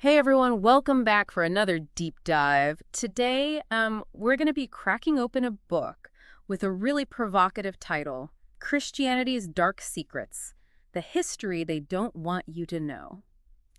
Hey everyone, welcome back for another deep dive. Today, we're going to be cracking open a book with a really provocative title, Christianity's Dark Secrets, the history they don't want you to know.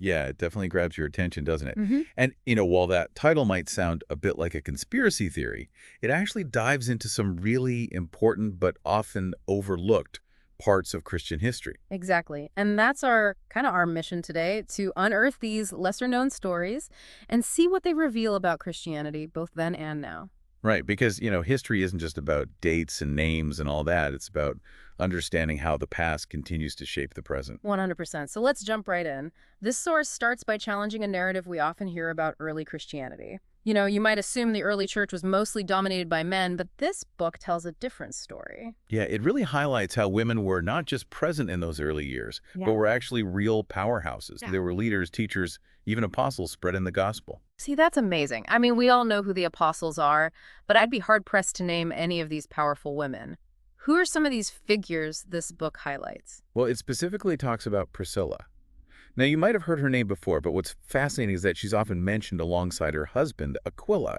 Yeah, it definitely grabs your attention, doesn't it? hmm And, while that title might sound a bit like a conspiracy theory, it actually dives into some really important but often overlooked parts of Christian history. Exactly. And that's our kind of our mission today, to unearth these lesser known stories and see what they reveal about Christianity, both then and now. Right, because, history isn't just about dates and names and all that. It's about understanding how the past continues to shape the present. 100%. So let's jump right in. This source starts by challenging a narrative we often hear about early Christianity. You might assume the early church was mostly dominated by men, but this book tells a different story. Yeah, it really highlights how women were not just present in those early years, Yeah. but were actually real powerhouses. Yeah. They were leaders, teachers, even apostles spreading the gospel. See, that's amazing. I mean, we all know who the apostles are, but I'd be hard-pressed to name any of these powerful women. Who are some of these figures this book highlights? Well, it specifically talks about Priscilla. Now, you might have heard her name before, but what's fascinating is that she's often mentioned alongside her husband, Aquila.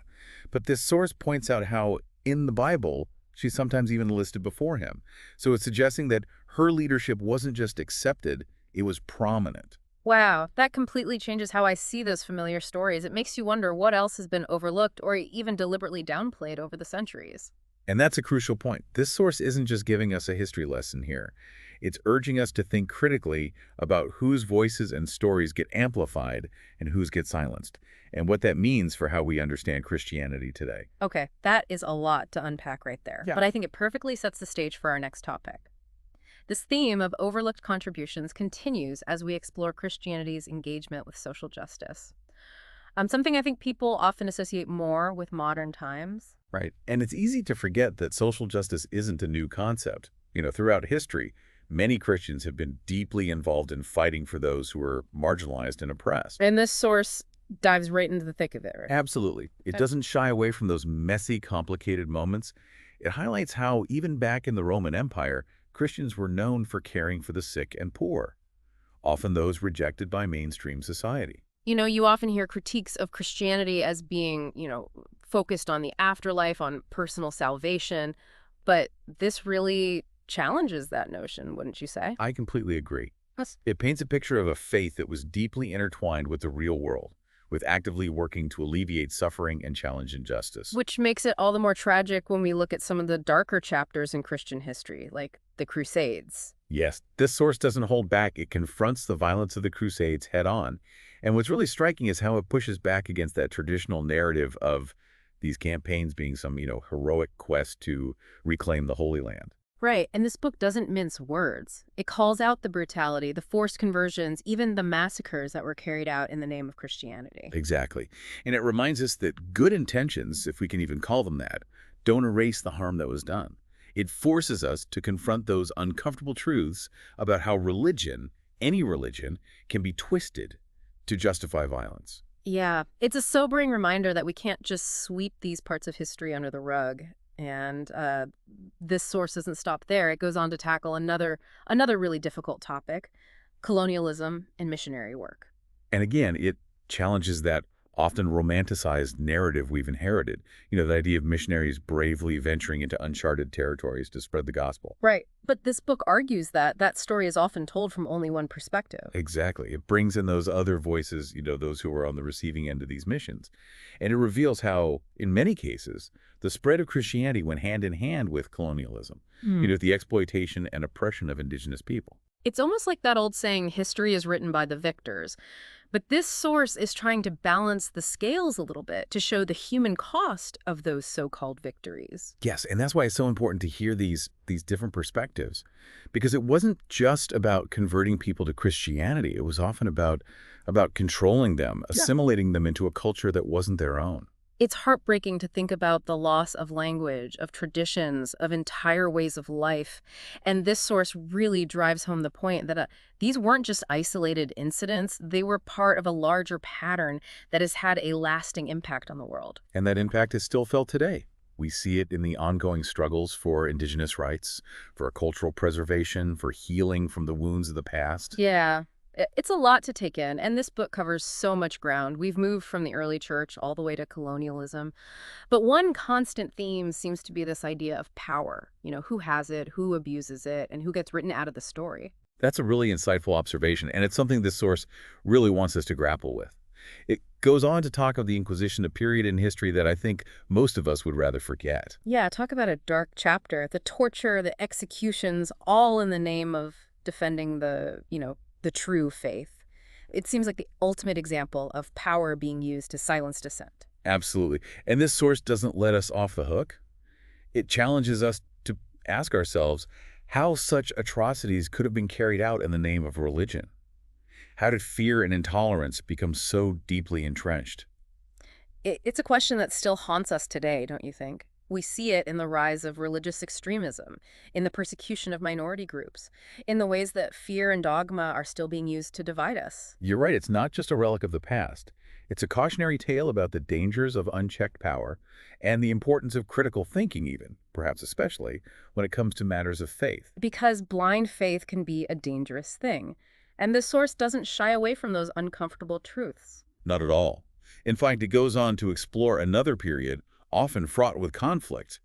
But this source points out how, in the Bible, she's sometimes even listed before him. So it's suggesting that her leadership wasn't just accepted, it was prominent. Wow, that completely changes how I see those familiar stories. It makes you wonder what else has been overlooked or even deliberately downplayed over the centuries. And that's a crucial point. This source isn't just giving us a history lesson here. It's urging us to think critically about whose voices and stories get amplified and whose get silenced, and what that means for how we understand Christianity today. Okay, that is a lot to unpack right there, Yeah. but I think it perfectly sets the stage for our next topic. This theme of overlooked contributions continues as we explore Christianity's engagement with social justice. Something I think people often associate more with modern times. Right. And it's easy to forget that social justice isn't a new concept. Throughout history, many Christians have been deeply involved in fighting for those who are marginalized and oppressed. And this source dives right into the thick of it, right? Absolutely. It Okay. doesn't shy away from those messy, complicated moments. It highlights how, even back in the Roman Empire, Christians were known for caring for the sick and poor, often those rejected by mainstream society. You often hear critiques of Christianity as being, focused on the afterlife, on personal salvation, but this really challenges that notion, wouldn't you say? I completely agree. That's It paints a picture of a faith that was deeply intertwined with the real world, with actively working to alleviate suffering and challenge injustice. Which makes it all the more tragic when we look at some of the darker chapters in Christian history, like the Crusades. Yes, this source doesn't hold back. It confronts the violence of the Crusades head on. And what's really striking is how it pushes back against that traditional narrative of these campaigns being some, heroic quest to reclaim the Holy Land. Right, and this book doesn't mince words. It calls out the brutality, the forced conversions, even the massacres that were carried out in the name of Christianity. Exactly. And it reminds us that good intentions, if we can even call them that, don't erase the harm that was done. It forces us to confront those uncomfortable truths about how religion, any religion, can be twisted to justify violence. Yeah, it's a sobering reminder that we can't just sweep these parts of history under the rug. And this source doesn't stop there. It goes on to tackle another really difficult topic, colonialism and missionary work. And again, it challenges that often romanticized narrative we've inherited. The idea of missionaries bravely venturing into uncharted territories to spread the gospel. Right. But this book argues that that story is often told from only one perspective. Exactly. It brings in those other voices, those who are on the receiving end of these missions. And it reveals how, in many cases, the spread of Christianity went hand in hand with colonialism, the exploitation and oppression of indigenous people. It's almost like that old saying, history is written by the victors. But this source is trying to balance the scales a little bit to show the human cost of those so-called victories. Yes, and that's why it's so important to hear these different perspectives, because it wasn't just about converting people to Christianity. It was often about controlling them, assimilating them into a culture that wasn't their own. It's heartbreaking to think about the loss of language, of traditions, of entire ways of life. And this source really drives home the point that these weren't just isolated incidents. They were part of a larger pattern that has had a lasting impact on the world. And that impact is still felt today. We see it in the ongoing struggles for indigenous rights, for cultural preservation, for healing from the wounds of the past. Yeah. It's a lot to take in, and this book covers so much ground. We've moved from the early church all the way to colonialism. But one constant theme seems to be this idea of power. Who has it, who abuses it, and who gets written out of the story. That's a really insightful observation, and it's something this source really wants us to grapple with. It goes on to talk of the Inquisition, a period in history that I think most of us would rather forget. Yeah, talk about a dark chapter. The torture, the executions, all in the name of defending the true faith. It seems like the ultimate example of power being used to silence dissent. Absolutely. And this source doesn't let us off the hook. It challenges us to ask ourselves how such atrocities could have been carried out in the name of religion. How did fear and intolerance become so deeply entrenched? It's a question that still haunts us today, don't you think? We see it in the rise of religious extremism, in the persecution of minority groups, in the ways that fear and dogma are still being used to divide us. You're right, it's not just a relic of the past. It's a cautionary tale about the dangers of unchecked power and the importance of critical thinking even, perhaps especially, when it comes to matters of faith. Because blind faith can be a dangerous thing, and this source doesn't shy away from those uncomfortable truths. Not at all. In fact, it goes on to explore another period, often fraught with conflict,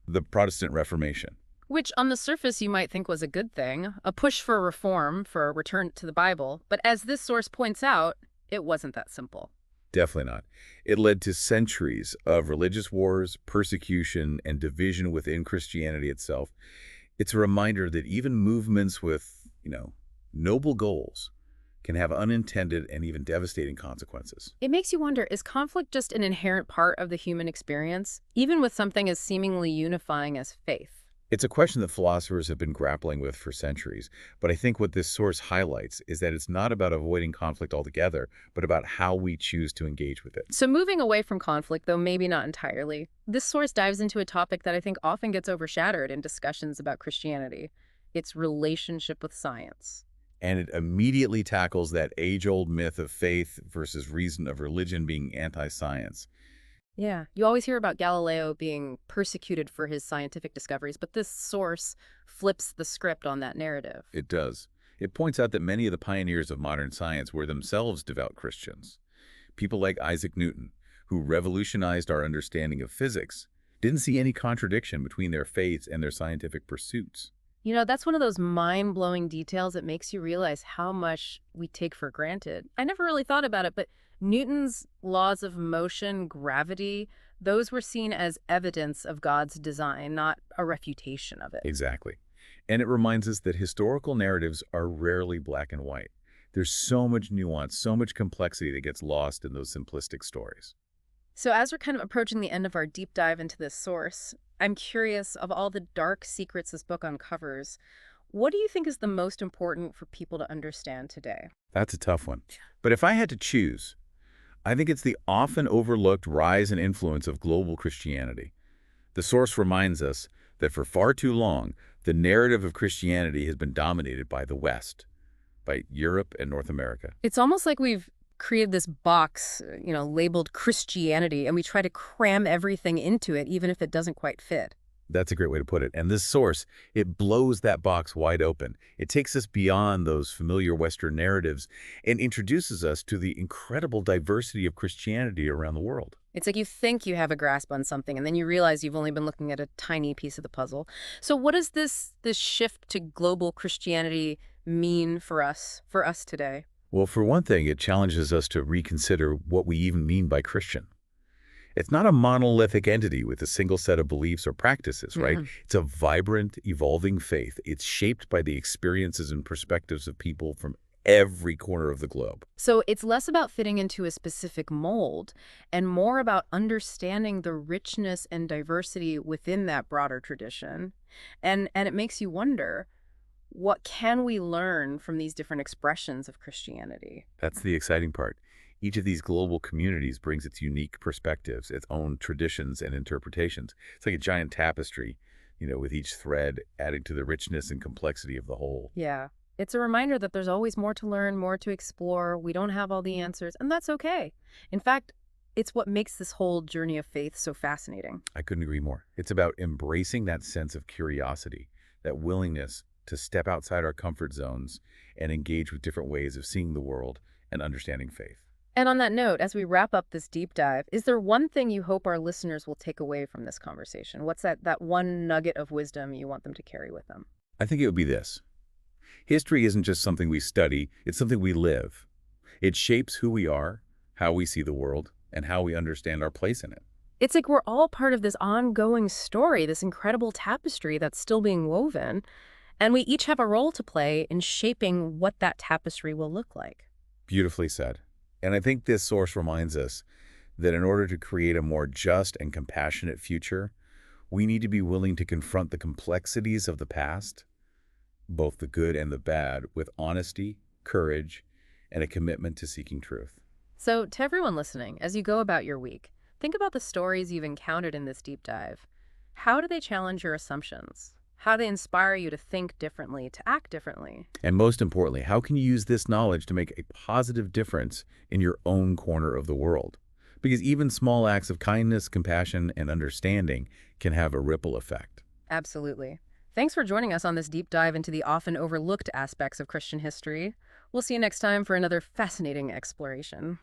the Protestant Reformation. Which, on the surface, you might think was a good thing, a push for reform, for a return to the Bible. But as this source points out, it wasn't that simple. Definitely not. It led to centuries of religious wars, persecution, and division within Christianity itself. It's a reminder that even movements with, noble goals can have unintended and even devastating consequences. It makes you wonder, is conflict just an inherent part of the human experience, even with something as seemingly unifying as faith? It's a question that philosophers have been grappling with for centuries, but I think what this source highlights is that it's not about avoiding conflict altogether, but about how we choose to engage with it. So moving away from conflict, though maybe not entirely, this source dives into a topic that I think often gets overshadowed in discussions about Christianity, its relationship with science. And it immediately tackles that age-old myth of faith versus reason of religion being anti-science. Yeah, you always hear about Galileo being persecuted for his scientific discoveries, but this source flips the script on that narrative. It does. It points out that many of the pioneers of modern science were themselves devout Christians. People like Isaac Newton, who revolutionized our understanding of physics, didn't see any contradiction between their faiths and their scientific pursuits. That's one of those mind-blowing details that makes you realize how much we take for granted. I never really thought about it, but Newton's laws of motion, gravity, those were seen as evidence of God's design, not a refutation of it. Exactly. And it reminds us that historical narratives are rarely black and white. There's so much nuance, so much complexity that gets lost in those simplistic stories. So as we're kind of approaching the end of our deep dive into this source, I'm curious, of all the dark secrets this book uncovers, what do you think is the most important for people to understand today? That's a tough one. But if I had to choose, I think it's the often overlooked rise and influence of global Christianity. The source reminds us that for far too long, the narrative of Christianity has been dominated by the West, by Europe and North America. It's almost like we've created this box, labeled Christianity, and we try to cram everything into it, even if it doesn't quite fit. That's a great way to put it. And this source, it blows that box wide open. It takes us beyond those familiar Western narratives and introduces us to the incredible diversity of Christianity around the world. It's like you think you have a grasp on something, and then you realize you've only been looking at a tiny piece of the puzzle. So what does this shift to global Christianity mean for us today? Well, for one thing, it challenges us to reconsider what we even mean by Christian. It's not a monolithic entity with a single set of beliefs or practices, right? It's a vibrant, evolving faith. It's shaped by the experiences and perspectives of people from every corner of the globe. So it's less about fitting into a specific mold and more about understanding the richness and diversity within that broader tradition. And it makes you wonder, what can we learn from these different expressions of Christianity? That's the exciting part. Each of these global communities brings its unique perspectives, its own traditions and interpretations. It's like a giant tapestry, with each thread adding to the richness and complexity of the whole. Yeah. It's a reminder that there's always more to learn, more to explore. We don't have all the answers, and that's okay. In fact, it's what makes this whole journey of faith so fascinating. I couldn't agree more. It's about embracing that sense of curiosity, that willingness to step outside our comfort zones and engage with different ways of seeing the world and understanding faith. And on that note, as we wrap up this deep dive, is there one thing you hope our listeners will take away from this conversation? What's that one nugget of wisdom you want them to carry with them? I think it would be this. History isn't just something we study, it's something we live. It shapes who we are, how we see the world, and how we understand our place in it. It's like we're all part of this ongoing story, this incredible tapestry that's still being woven, and we each have a role to play in shaping what that tapestry will look like. Beautifully said. And I think this source reminds us that in order to create a more just and compassionate future, we need to be willing to confront the complexities of the past, both the good and the bad, with honesty, courage, and a commitment to seeking truth. So, to everyone listening, as you go about your week, think about the stories you've encountered in this deep dive. How do they challenge your assumptions? How do they inspire you to think differently, to act differently? And most importantly, how can you use this knowledge to make a positive difference in your own corner of the world? Because even small acts of kindness, compassion, and understanding can have a ripple effect. Absolutely. Thanks for joining us on this deep dive into the often overlooked aspects of Christian history. We'll see you next time for another fascinating exploration.